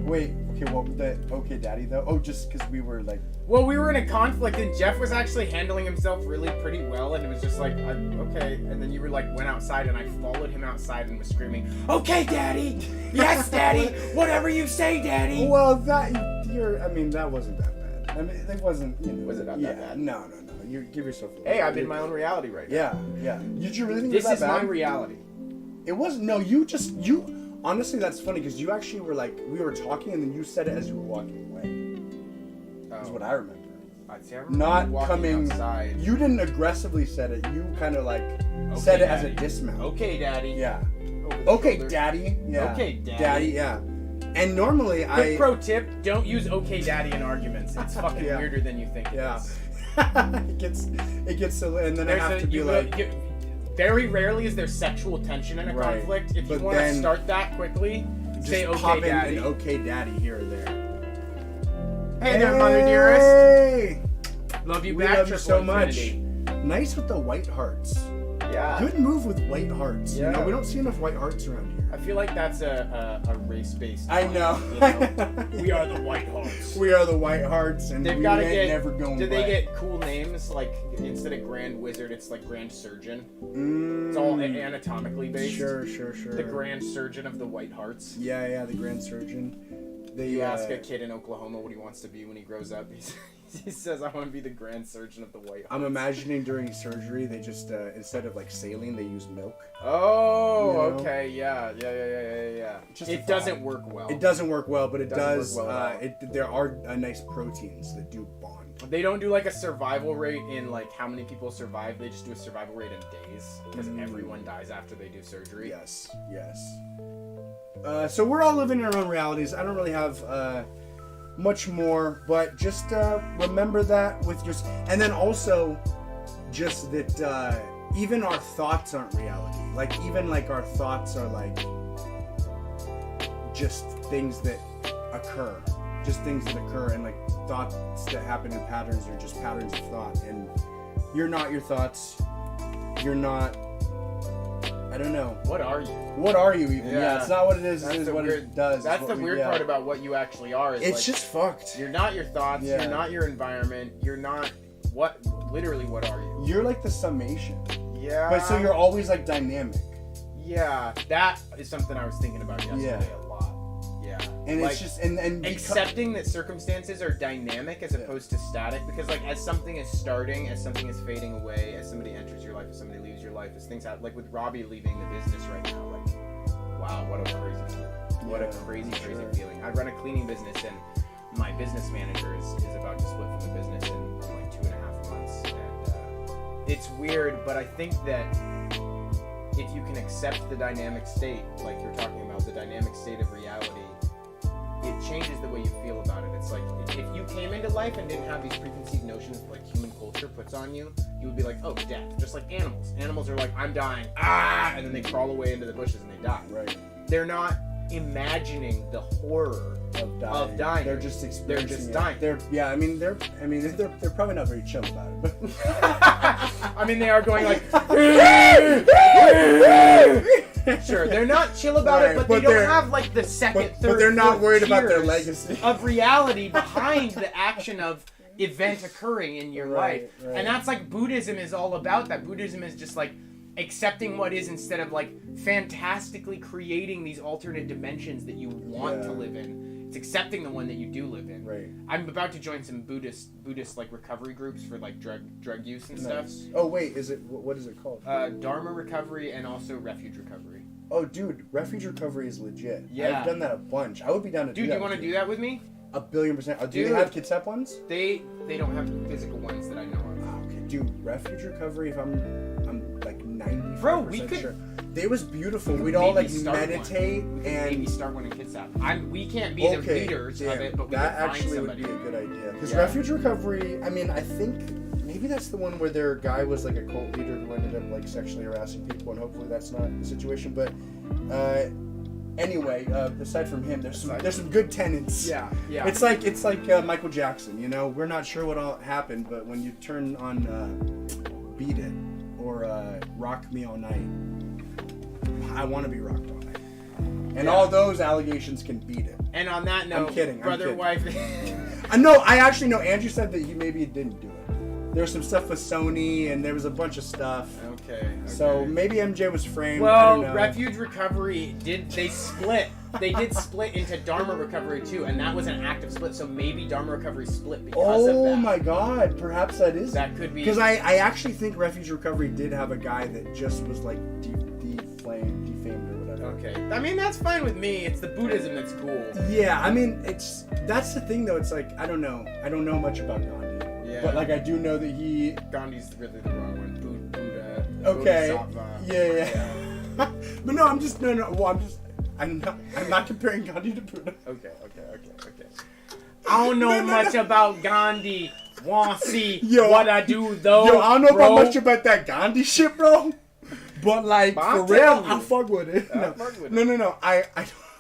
Wait. Okay, what was that? Okay, daddy, though? Oh, just because we were like... Well, we were in a conflict, and Jeff was actually handling himself really pretty well, and it was just like, okay. And then you were like, went outside, and I followed him outside and was screaming, okay, daddy! Yes, daddy! Whatever you say, daddy! Well, that wasn't that bad. I mean, it wasn't, Was it not that bad? No. You give yourself a Hey, I'm in my own reality right now. Yeah. Did you really think this it was that bad? This is my reality. It wasn't. No, honestly, that's funny because you actually were like, we were talking and then you said it as you were walking away. That's what I remember. Not coming. Outside. You didn't aggressively said it. You kind of like said it as a dismount. Okay, daddy. Yeah. Okay, daddy. Yeah. Okay, daddy. Daddy, yeah. And normally Quick pro tip, don't use okay daddy in arguments. It's fucking weirder than you think it is. it gets so, and then I have to be like... very rarely is there sexual tension in a conflict. If you want to start that quickly, just Say okay, pop in daddy. an okay daddy here or there. Hey there, mother dearest. Hey! Love you We back, love you triple so much. infinity. Nice with the white hearts. Yeah. Good move with white hearts. Yeah. You know, we don't see enough white hearts around here. I feel like that's a race-based. I know. You know? We are the White Hearts. We are the white hearts, and They've we got to ain't get. never going Do they back. get cool names? Like instead of Grand Wizard, it's like Grand Surgeon. It's all anatomically based. Sure. The Grand Surgeon of the White Hearts. Yeah, the Grand Surgeon. You ask a kid in Oklahoma what he wants to be when he grows up. He says, "I want to be the Grand Surgeon of the White Hearts." I'm imagining during surgery, they just instead of like saline, they use milk. Oh, You know? okay, yeah. Just It a doesn't thought. work well. It doesn't work well, but it does. Doesn't work well at all. There are nice proteins that do bond. They don't do like a survival rate in like how many people survive. They just do a survival rate in days because everyone dies after they do surgery. Yes. So we're all living in our own realities. I don't really have much more, but just remember that with just, and then also just that even our thoughts aren't reality. Like even like our thoughts are like just things that occur. Just things that occur, and like thoughts that happen in patterns are just patterns of thought, and you're not your thoughts. You're not. I don't know. What are you? What are you even? Yeah, it's not what it is. That's It is the what weird, it does. That's the weird part about what you actually are. Is It's like, just fucked. you're not your thoughts. Yeah. You're not your environment. You're not what. Literally, what are you? You're like the summation. Yeah. But so you're always like dynamic. Yeah, that is something I was thinking about yesterday a lot. Yeah. And like, it's just and accepting that circumstances are dynamic as opposed to static, because like as something is starting, as something is fading away, as somebody enters your life, as somebody leaves your life, as things happen, like with Robbie leaving the business right now, like wow, what a crazy feeling. What a crazy feeling. I run a cleaning business, and my business manager is about to split from the business in like 2.5 months, and it's weird, but I think that if you can accept the dynamic state, like you're talking about, the dynamic state of reality, it changes the way you feel about it. It's like, if you came into life and didn't have these preconceived notions that like human culture puts on you, you would be like, oh, death. Just like animals. Animals are like, I'm dying, and then they crawl away into the bushes and they die. Right. They're not imagining the horror of dying. They're just experiencing They're just it. dying. They're probably not very chill about it. But I mean, they are going like, sure, they're not chill about it, but they don't have like the second, third, but they're not fourth worried about their tiers legacy of reality behind the action of event occurring in your life. Right. And that's like Buddhism is all about. That Buddhism is just like accepting what is instead of like fantastically creating these alternate dimensions that you want to live in. It's accepting the one that you do live in. Right. I'm about to join some Buddhist like recovery groups for like drug use and stuff. Oh wait, what is it called? Dharma recovery and also refuge recovery. Oh dude, refuge recovery is legit. Yeah. I've done that a bunch. I would be down to do that. Dude, you want to do that with me? 1,000,000,000%. Do Dude. they have Kitsap ones? They don't have physical ones that I know of. Oh, okay, dude, refuge recovery. If I'm like 95% Bro, we could- sure. It was beautiful. We We'd could all maybe like start meditate one. We could maybe and start one in Kitsap. We can't be the leaders of it, but we that can find actually somebody. would be a good idea. Because Yeah. refuge recovery, I mean, I think maybe that's the one where their guy was like a cult leader who ended up like sexually harassing people, and hopefully that's not the situation. But anyway, aside from him, there's some good tenants. Yeah. It's like Michael Jackson. You know, we're not sure what all happened, but when you turn on "Beat It" or "Rock Me All Night," I want to be rocked all night. And all those allegations can beat it. And on that note, I'm kidding. BrotherWife. I actually know. Andrew said that he maybe didn't do it. There was some stuff with Sony, and there was a bunch of stuff. Okay. So maybe MJ was framed. I Well, don't know. Refuge Recovery they split. They did split into Dharma Recovery too, and that was an active split. So maybe Dharma Recovery split because of that. Oh my God! Perhaps that is. That could be. Because I actually think Refuge Recovery did have a guy that just was like defamed or whatever. Okay. I mean, that's fine with me. It's the Buddhism that's cool. Yeah, I mean, that's the thing though. It's like I don't know much about Gandhi. Yeah. But like I do know that he. Gandhi's really the wrong one. Buddha. Okay. Bodhisattva. Yeah. But no, Well, I'm not comparing Gandhi to Buddha. Okay. I don't know much about Gandhi. Want to see what I do though? Yo, I don't know bro. about much about that Gandhi shit, bro. But like But I'm for real, telling you. I fuck with it. I fuck with it. No.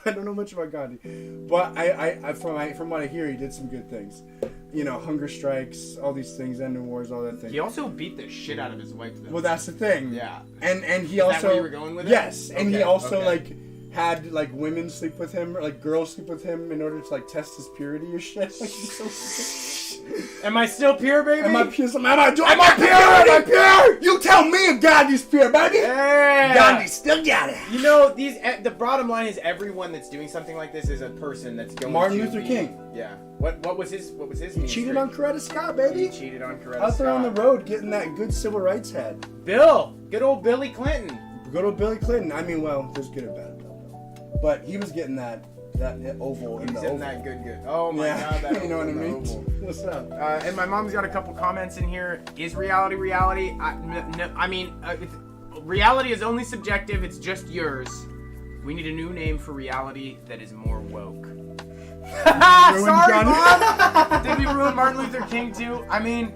I don't know much about Gandhi, but I from what I hear, he did some good things. You know, hunger strikes, all these things, ending wars, all that thing. He also beat the shit out of his wife, though. Well, that's the thing. Yeah. And he Is also. that where you were going with it? Yes, and he Okay, also okay. like had like women sleep with him, or like girls sleep with him in order to like test his purity or shit. Like, he's so Am I still pure, baby? Am I pure? Am I pure? Am I pure? You tell me if Gandhi's pure, baby. Yeah. Gandhi still got it. You know, the bottom line is everyone that's doing something like this is a person that's going Martin to Luther be- King. Yeah. What was his He cheated on Coretta Scott, baby. He cheated on Coretta Out there on the Scott. road getting that good civil rights head. Bill, good old Billy Clinton. Good old Billy Clinton. I mean, well, there's good and bad about Bill. But he was getting that oval in He's the in oval. that good. Oh my Yeah, god, that you know what I oval in the mean? oval. What's up? And my mom's got a couple comments in here. Is reality? I mean, reality is only subjective. It's just yours. We need a new name for reality that is more woke. Sorry, Gandhi. Mom. Did we ruin Martin Luther King too? I mean,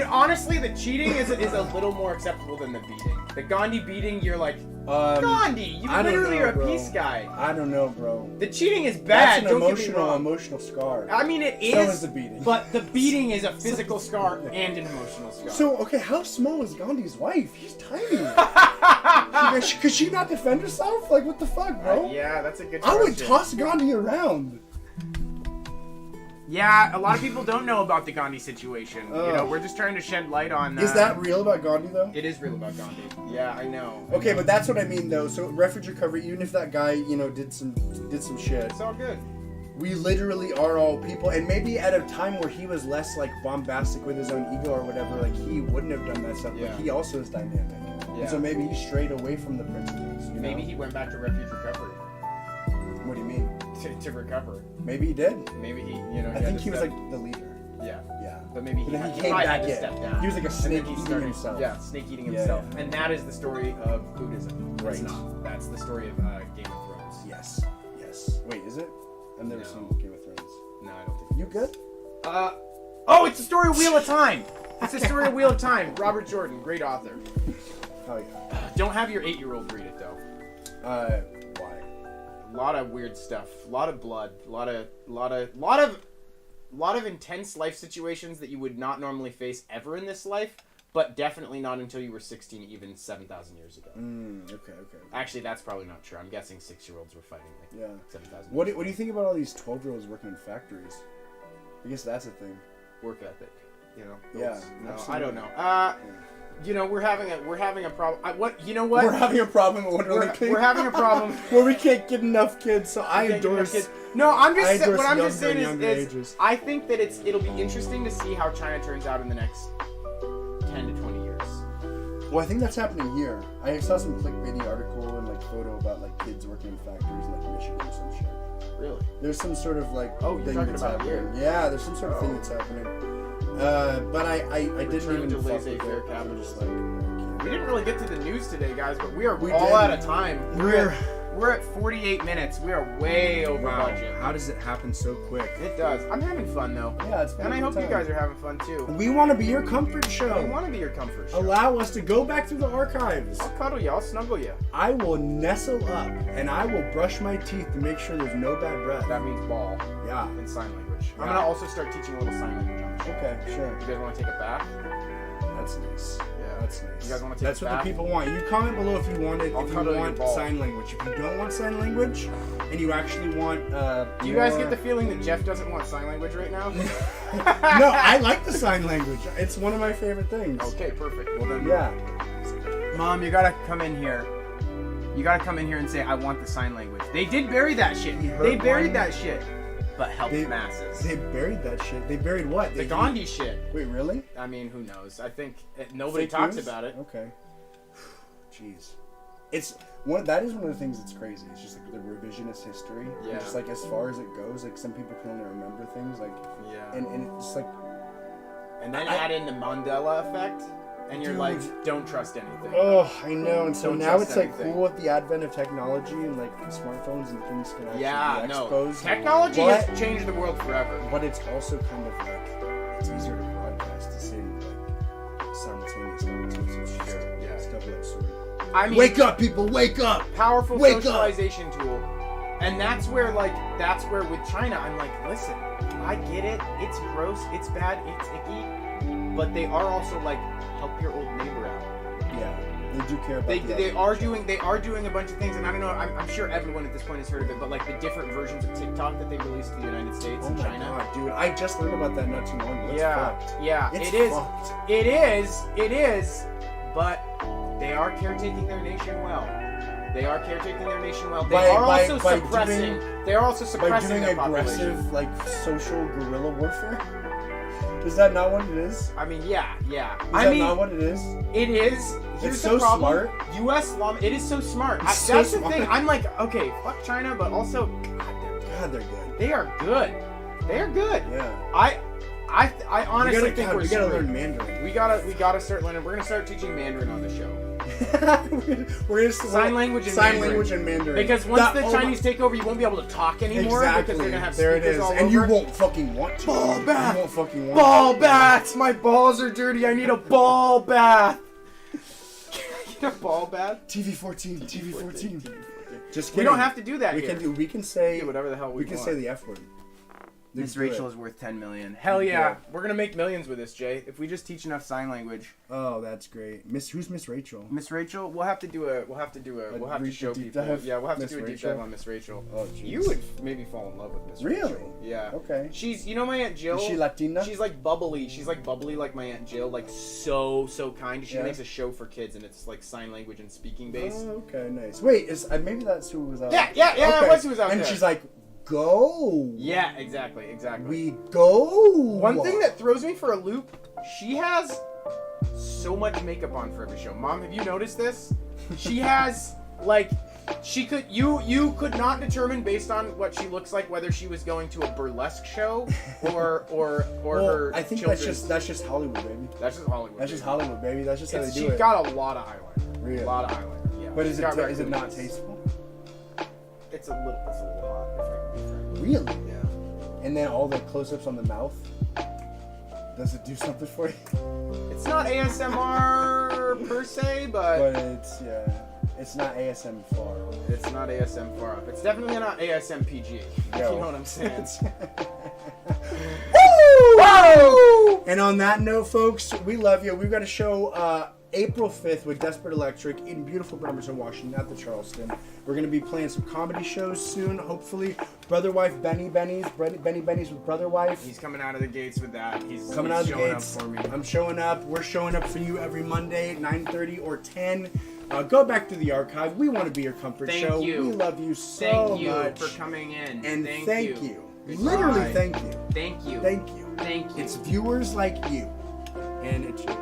honestly, the cheating is a little more acceptable than the beating. The Gandhi beating, you're like, Gandhi, you I don't literally know, are a bro. peace guy. I don't know, bro. The cheating is bad. That's an Don't get me wrong. emotional scar. I mean, it is. So is the beating. But the beating is a physical scar and an emotional scar. So, okay, how small is Gandhi's wife? She's tiny. Could she not defend herself? Like, what the fuck, bro? Yeah, that's a good I question. would toss Gandhi around. Yeah, a lot of people don't know about the Gandhi situation. You know, Ugh. we're just trying to shed light on. Is that real about Gandhi, though? It is real about Gandhi. Yeah, I know. Okay, but that's what I mean, though. So, refuge recovery, even if that guy, you know, did some shit, It's all good. we literally are all people. And maybe at a time where he was less, like, bombastic with his own ego or whatever, like, he wouldn't have done that stuff. Yeah. But he also is dynamic. Yeah. And so maybe he strayed away from the principles. You Maybe know? he went back to refuge recovery What do you mean? to recover. Maybe he did. Maybe he, you know. I think he was, like, the leader. Yeah. Yeah. But maybe But then he he came probably back had to in. step down. He was like a And snake then he eating started, himself. Yeah, snake eating Yeah, himself. yeah. And that is the story of Buddhism. It's Right. not. That's the story of Game of Thrones. Yes. Yes. Wait, is it? I've never No. seen Game of Thrones. No, I don't think. You good? Oh, it's the story of Wheel of Time. It's the story of Wheel of Time. Robert Jordan, great author. Oh yeah. Don't have your 8-year-old read it though. Why? A lot of weird stuff. A lot of blood. A lot of intense life situations that you would not normally face ever in this life, but definitely not until you were 16, even 7,000 years ago. Okay. Actually, that's probably not true. I'm guessing 6-year-olds were fighting like Yeah. 7,000. What do you think about all these 12-year-olds working in factories? I guess that's a thing. Work ethic, you know? Yeah, No, I absolutely. don't know. You know, we're having a problem. You know what? We're having a problem at Wonder Olympic. We're having a problem. where we can't get enough kids. So I Can't get enough endorse. kids. No, I'm just I what endorse I'm just younger saying and younger is ages. I think that it'll be interesting to see how China turns out in the next 10 to 20 years. Well, I think that's happening here. I saw some clickbaity article and like photo about like kids working in factories in like Michigan or some shit. Really? There's some sort of like Oh, you're thing talking that's about happening. here? Yeah, there's some sort of Oh. thing that's happening. But I didn't Return even to fuck with laissez-faire it. I'm capitalism. just like, We didn't really get to the news today, guys, but we are We all didn't. out of time. We're at 48 minutes. We are way over budget. How does it happen so quick? It does. I'm having fun though. Yeah, it's been And a I good hope you time. guys are having fun too. We want to be your comfort show. We want to be your comfort show. Allow us to go back through the archives. I'll cuddle you. I'll snuggle you. I will nestle up and I will brush my teeth to make sure there's no bad breath. That means ball Yeah. in sign language. I'm Yeah. gonna also start teaching a little sign language on the show. Okay, sure. You guys want to take a bath? That's nice. That's nice. You guys wanna take That's a what bath? the people want. You comment below if you want it. I'll If you cuddle your want ball. sign language. If you don't want sign language, and you actually want, Do you guys get the feeling that Jeff doesn't want sign language right now? No, I like the sign language. It's one of my favorite things. Okay, perfect. Well then, Yeah. Mom, you gotta come in here. You gotta come in here and say, I want the sign language. They did bury that shit. You heard They buried one? that shit. But helped They- masses. They buried that shit. They buried what? The They- Gandhi shit. Wait, really? I mean, who knows? I think nobody Fake talks news? about it. Okay. Jeez. It's one. That is one of the things that's crazy. It's just like the revisionist history. Yeah. And just like as far as it goes, like some people can only remember things like, Yeah. and it's like, And then I- add in the Mandela effect, and you're Dude. like, don't trust anything. oh, I know. And so Don't now trust it's like anything. cool with the advent of technology and like smartphones and things can actually Yeah, be no. exposed. Technology But- has changed the world forever. But it's also kind of like it's easier to broadcast to say like simultaneous conversations. It's Sure, yeah. It's double-edged sword. I mean, Wake up, people! Wake up! powerful Wake up. socialization tool. And that's where with China, I'm like, listen, I get it. It's gross. It's bad. It's icky. But they are also like, help your old neighbor out. Yeah, they do care about they are doing a bunch of things, and I don't know. I'm sure everyone at this point has heard of it, but like the different versions of TikTok that they released in the United States and China. Oh my god, dude! I just learned about that not too long ago. Yeah, It's it is. fucked. It is. But they are caretaking their nation well. They are caretaking their nation well. They are also suppressing. They are also suppressing their population. Aggressive, like social guerrilla warfare. Is that not what it is? I mean, yeah. Is that not what it is? It is. Here's It's the so problem. smart. U.S. law. It is so smart. It's so That's smart. the thing. I'm like, okay, fuck China, but also, God, they're good. they are good. They are good. Yeah. I honestly think we gotta screwed. learn Mandarin. We gotta start learning. We're gonna start teaching Mandarin on the show. We're gonna Sign language and sign Mandarin. language and Mandarin. Because once the Chinese take over, you won't be able to talk anymore because they're gonna have speakers all over. And you won't fucking want to. Ball bath. You won't fucking want Ball to. bath. My balls are dirty. I need a ball bath. Can I get a ball bath? TV14. Just kidding. We don't have to do that. We here. We can say whatever the hell we can want. say the F word. Miss Rachel is worth 10 million. Hell yeah. We're gonna make millions with this, Jay. If we just teach enough sign language. Oh, that's great. Who's Miss Rachel? Miss Rachel, we'll have to show people. Dive? Yeah, we'll have to Miss do a deep Rachel? dive on Miss Rachel. Oh, jeez. You would maybe fall in love with Miss Really? Rachel. Yeah. Okay. She's, you know my Aunt Jill? Is she Latina? She's like bubbly. She's like bubbly like my Aunt Jill. Like so kind. She Yeah. makes a show for kids and it's like sign language and speaking based. Oh, okay, nice. Wait, maybe that's who was out. Yeah, that was who was out and there. she's like, go. Yeah, exactly. We go. One thing that throws me for a loop, she has so much makeup on for every show. Mom, have you noticed this? She has like you could not determine based on what she looks like whether she was going to a burlesque show or her I think children's. that's just Hollywood, baby. That's just Hollywood. That's just Hollywood, baby. That's just how they do She's it. got a lot of eyeliner. Really? A lot of eyeliner. Yeah. But is She's got it not raccoons. tasteful? It's a little hot. If I can be frank. Really? Yeah. And then all the close-ups on the mouth. Does it do something for you? It's not ASMR per se, but it's not ASM far. it's not ASM far up. It's definitely not ASM PG. You know what I'm saying? Woo! And on that note, folks, we love you. We've got a show April 5th with Desperate Electric in beautiful Bremerton, Washington at the Charleston. We're going to be playing some comedy shows soon, hopefully. BrotherWife Benny Benny's with BrotherWife. He's coming out of the gates with that. He's Coming out of the showing gates. up for me. I'm showing up. We're showing up for you every Monday, 9:30 or 10. Go back to the archive. We want to be your comfort Thank show. you. We love you so Thank you much. for coming in. And thank you. Goodbye. Literally, thank you. Thank you. Thank you. Thank you. It's viewers like you. And it's you.